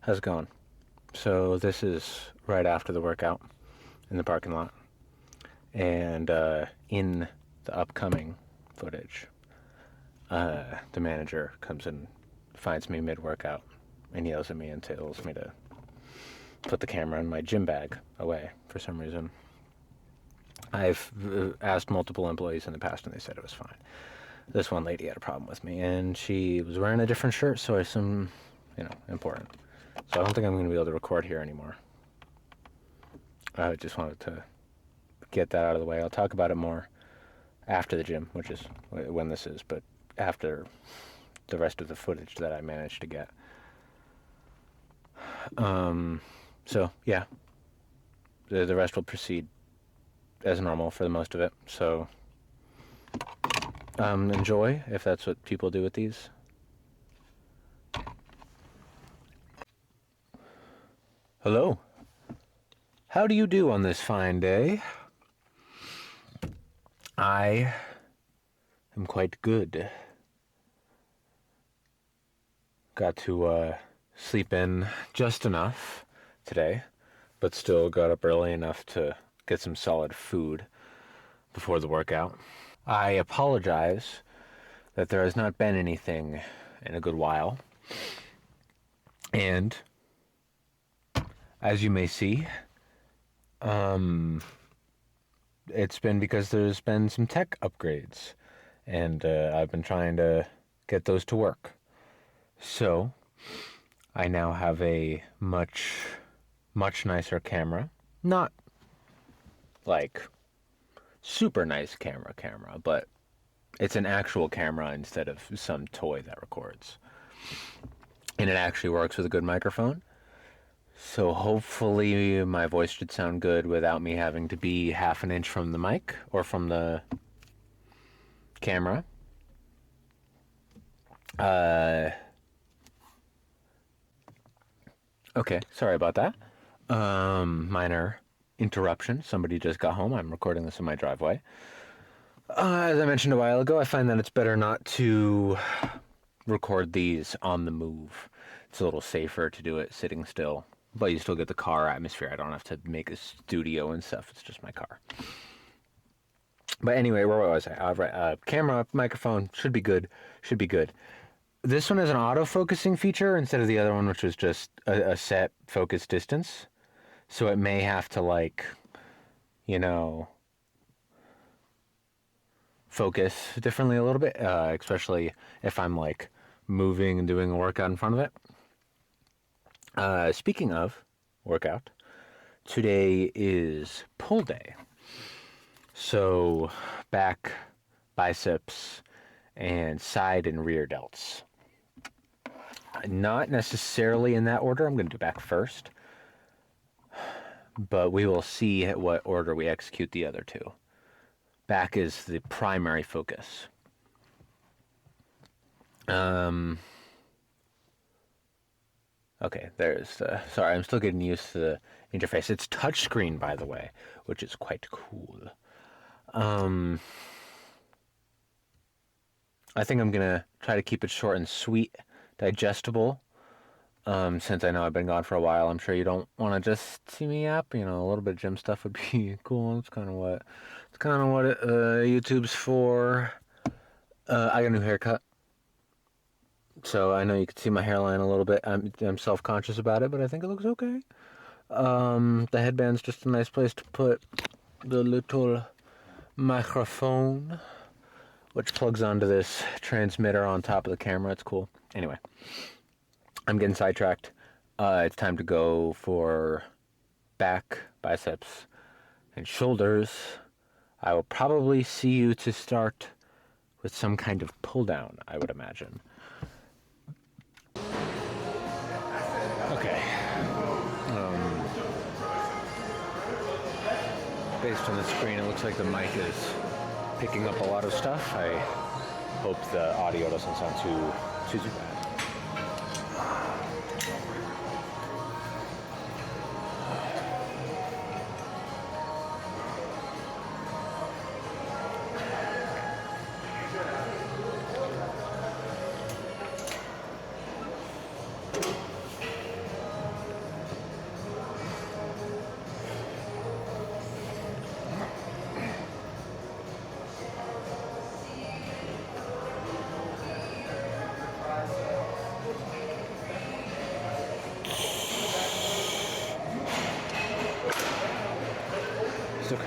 How's it going? So this is right after the workout in the parking lot, and in the upcoming footage, the manager comes and finds me mid-workout and yells at me and tells me to put the camera in my gym bag away for some reason. I've asked multiple employees in the past and they said it was fine. This one lady had a problem with me and she was wearing a different shirt, so I assume, important. So I don't think I'm going to be able to record here anymore. I just wanted to get that out of the way. I'll talk about it more after the gym, which is when this is, but after the rest of the footage that I managed to get. So, yeah. The rest will proceed as normal for the most of it. So, enjoy, if that's what people do with these. Hello. How do you do on this fine day? I am quite good. Got to sleep in just enough today, but still got up early enough to get some solid food before the workout. I apologize that there has not been anything in a good while. And as you may see, it's been because there's been some tech upgrades, and I've been trying to get those to work. So I now have a much nicer camera. Not like super nice camera, but it's an actual camera instead of some toy that records. And it actually works with a good microphone. So hopefully my voice should sound good without me having to be half an inch from the mic or from the camera. Okay, sorry about that. Minor interruption. Somebody just got home. I'm recording this in my driveway. As I mentioned a while ago, I find that it's better not to record these on the move. It's a little safer to do it sitting still, but you still get the car atmosphere. I don't have to make a studio and stuff. It's just my car. But anyway, where was I? Camera, microphone, should be good. This one has an auto-focusing feature instead of the other one, which was just a set focus distance. So it may have to, focus differently a little bit, especially if I'm, moving and doing a workout in front of it. Speaking of workout, today is pull day. So back, biceps, and side and rear delts. Not necessarily in that order. I'm going to do back first. But we will see what order we execute the other two. Back is the primary focus. Okay, there's sorry, I'm still getting used to the interface. It's touchscreen, by the way, which is quite cool. I think I'm gonna try to keep it short and sweet, digestible. Since I know I've been gone for a while, I'm sure you don't want to just see me yap. A little bit of gym stuff would be cool. It's kind of what YouTube's for. I got a new haircut, so I know you can see my hairline a little bit. I'm self-conscious about it, but I think it looks okay. The headband's just a nice place to put the little microphone, which plugs onto this transmitter on top of the camera. It's cool. Anyway, I'm getting sidetracked. It's time to go for back, biceps, and shoulders. I will probably see you to start with some kind of pull down, I would imagine. Okay. Based on the screen, it looks like the mic is picking up a lot of stuff. I hope the audio doesn't sound too bad.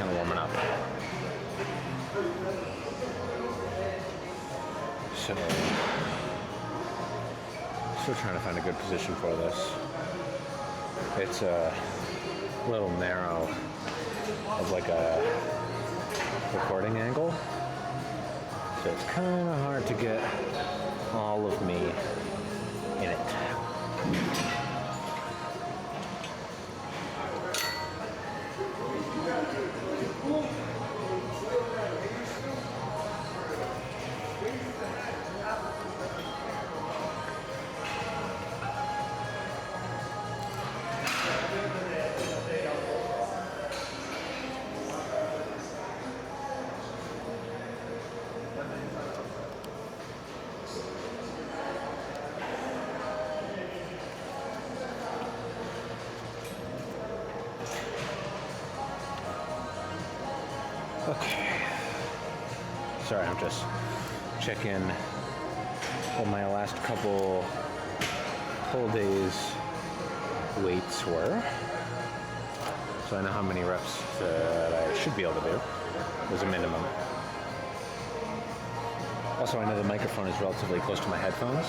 kind of warming up. So, still trying to find a good position for this. It's a little narrow of like a recording angle. So it's kind of hard to get all of me in it. Okay. Sorry, I'm just checking what my last couple whole days weights were. So I know how many reps that I should be able to do as a minimum. Also, I know the microphone is relatively close to my headphones,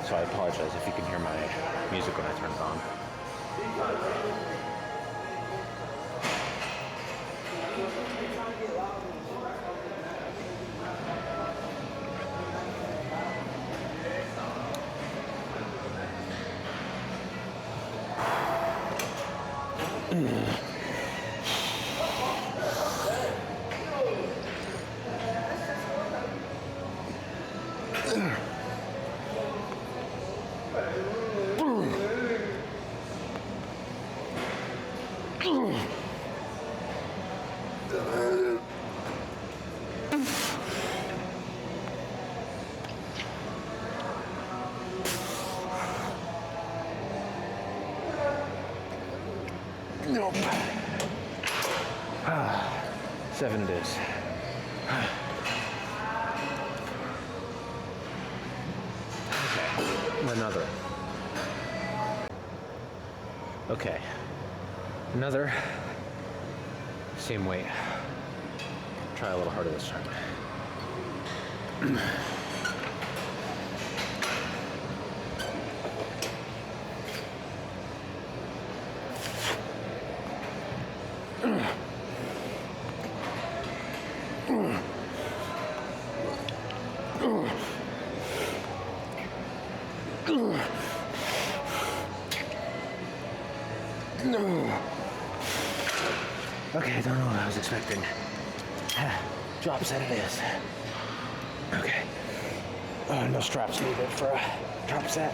so I apologize if you can hear my music when I turn it on. Nope. 7 it is. Okay, another. Okay, another. Same weight. Try a little harder this time. Okay, I don't know what I was expecting. Drop set it is. Okay. No straps needed for a drop set.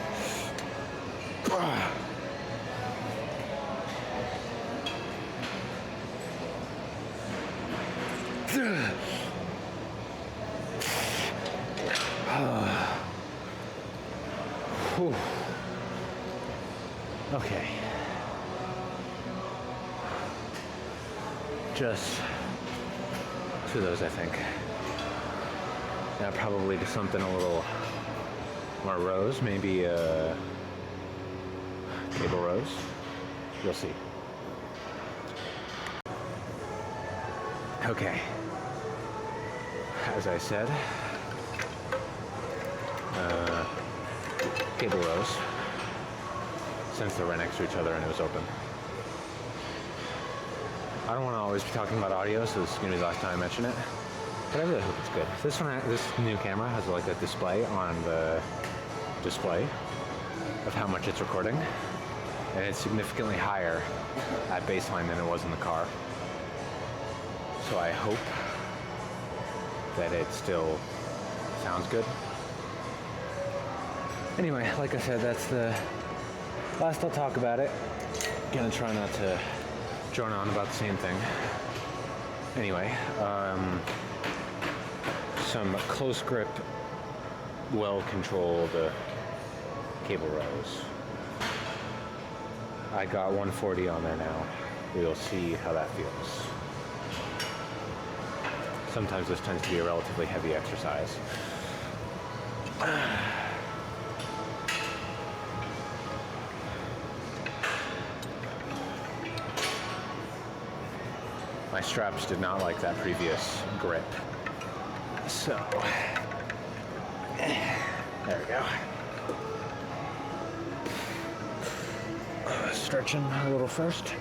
Okay. Just 2 of those, I think. Now probably just something a little more rows, maybe cable rows. You'll see. Okay. As I said, cable rows, since they're right next to each other and it was open. I don't want to always be talking about audio, so this is going to be the last time I mention it. But I really hope it's good. This new camera has like a display on the display of how much it's recording. And it's significantly higher at baseline than it was in the car. So I hope that it still sounds good. Anyway, like I said, that's the last I'll talk about it. Gonna try not to drone on about the same thing. Anyway, some close grip, well-controlled cable rows. I got 140 on there now. We'll see how that feels. Sometimes this tends to be a relatively heavy exercise. My my straps did not like that previous grip. So, there we go. Stretching a little first.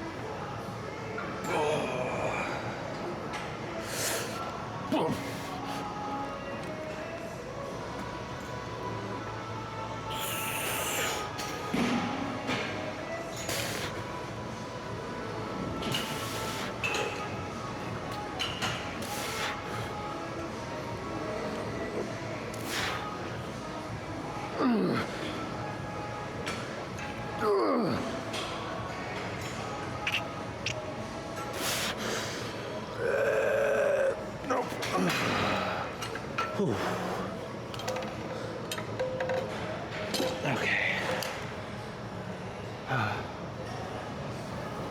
Okay.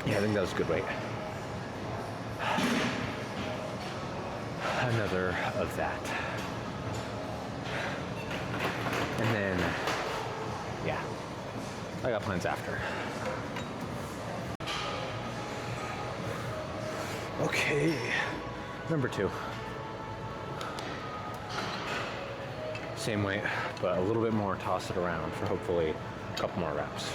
Yeah, I think that was a good weight. Another of that. And then, yeah, I got plans after. Okay, number 2. Same weight, but a little bit more, toss it around for hopefully a couple more reps.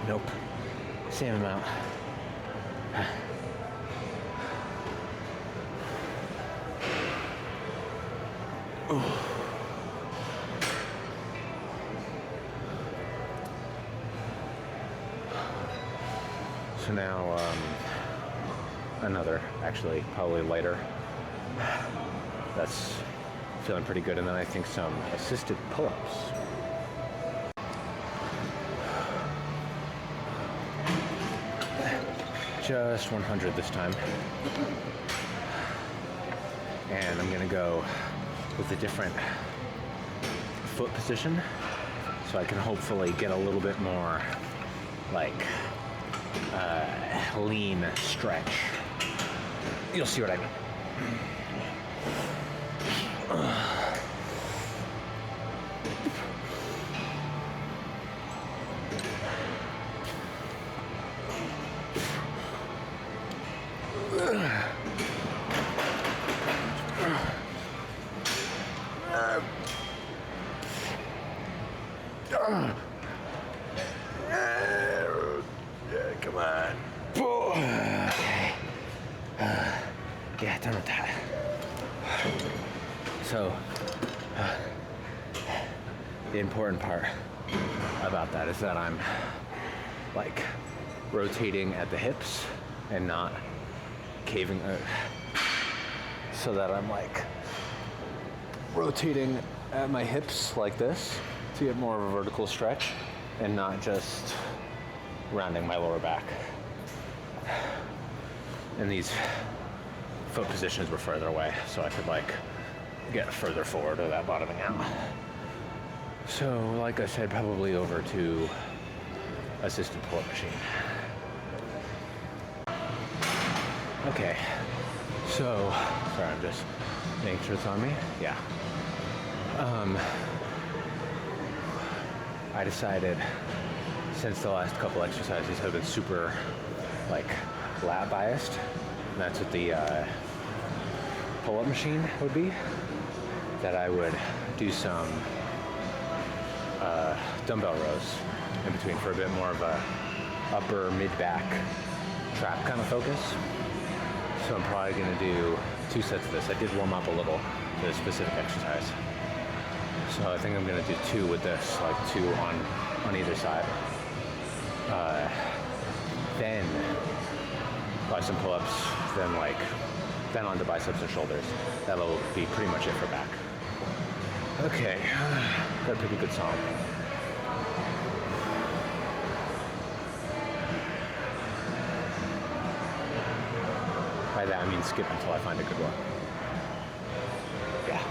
Nope. Same amount. So now, another, actually, probably lighter. That's feeling pretty good. And then I think some assisted pull-ups. Just 100 this time. And I'm gonna go with a different foot position so I can hopefully get a little bit more like lean stretch. You'll see what I mean. Come on. Okay. Yeah, done with that. So, the important part about that is that I'm like rotating at the hips and not caving, so that I'm like rotating at my hips like this to get more of a vertical stretch and not just rounding my lower back. And these foot positions were further away, so I could like get further forward without bottoming out. So like I said, probably over to assisted pull-up machine. Okay, so, sorry, I'm just making sure it's on me. Yeah. I decided, since the last couple exercises have been super like lat biased, and that's what the pull-up machine would be, that I would do some dumbbell rows in between for a bit more of a upper mid-back trap kind of focus. So I'm probably gonna do 2 sets of this. I did warm up a little to this specific exercise. So I think I'm gonna do 2 with this, like 2 on either side. Then bicep pull-ups, then onto biceps and shoulders. That'll be pretty much it for back. Okay, gotta pick a good song. by that I mean skip until I find a good one. Yeah.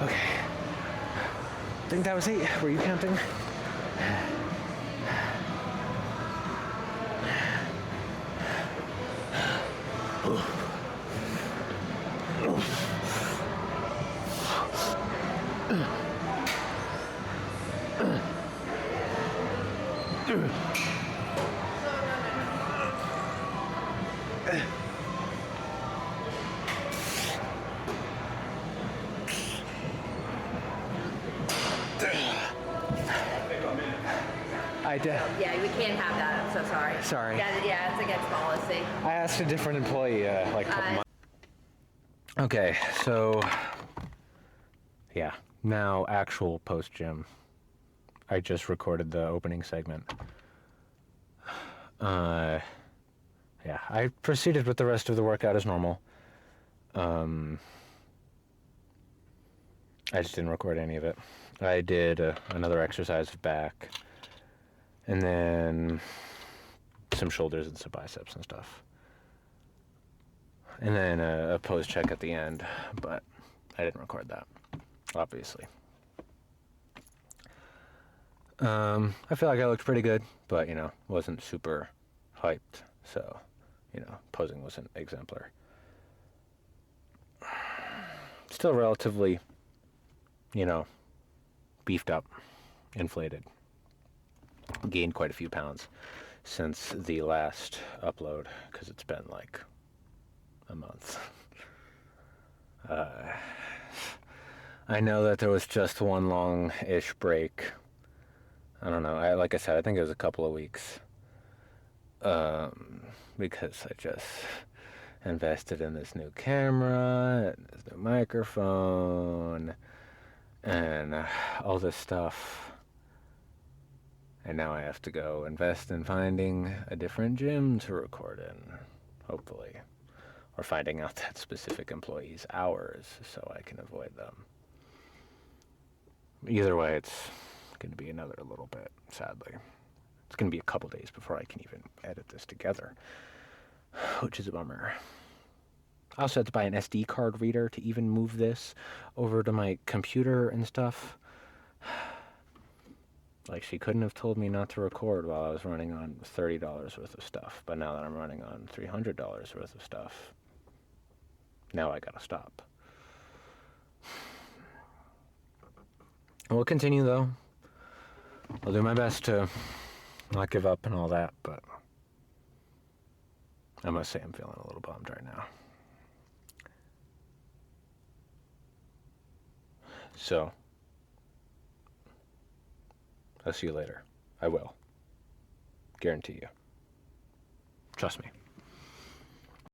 Okay. I think that was 8. Were you counting? I did. Yeah, we can't have that. I'm so sorry. Sorry. Yeah, it's against policy. I asked a different employee like a couple months. Okay, so yeah, now actual post gym. I just recorded the opening segment. Yeah, I proceeded with the rest of the workout as normal. I just didn't record any of it. I did another exercise of back, and then some shoulders and some biceps and stuff. And then a pose check at the end, but I didn't record that, obviously. I feel like I looked pretty good, but, wasn't super hyped, so, posing wasn't exemplar. Still relatively, beefed up, inflated. Gained quite a few pounds since the last upload, because it's been like a month. I know that there was just one long-ish break. I don't know. Like I said, I think it was a couple of weeks. Because I just invested in this new camera, and this new microphone, and all this stuff. And now I have to go invest in finding a different gym to record in, hopefully. Or finding out that specific employee's hours so I can avoid them. Either way, it's going to be another little bit, sadly. It's going to be a couple days before I can even edit this together, which is a bummer. I also had to buy an SD card reader to even move this over to my computer and stuff. Like, she couldn't have told me not to record while I was running on $30 worth of stuff, but now that I'm running on $300 worth of stuff, now I gotta stop. We'll continue, though. I'll do my best to not give up and all that, but I must say I'm feeling a little bummed right now. So, I'll see you later. I will. Guarantee you. Trust me.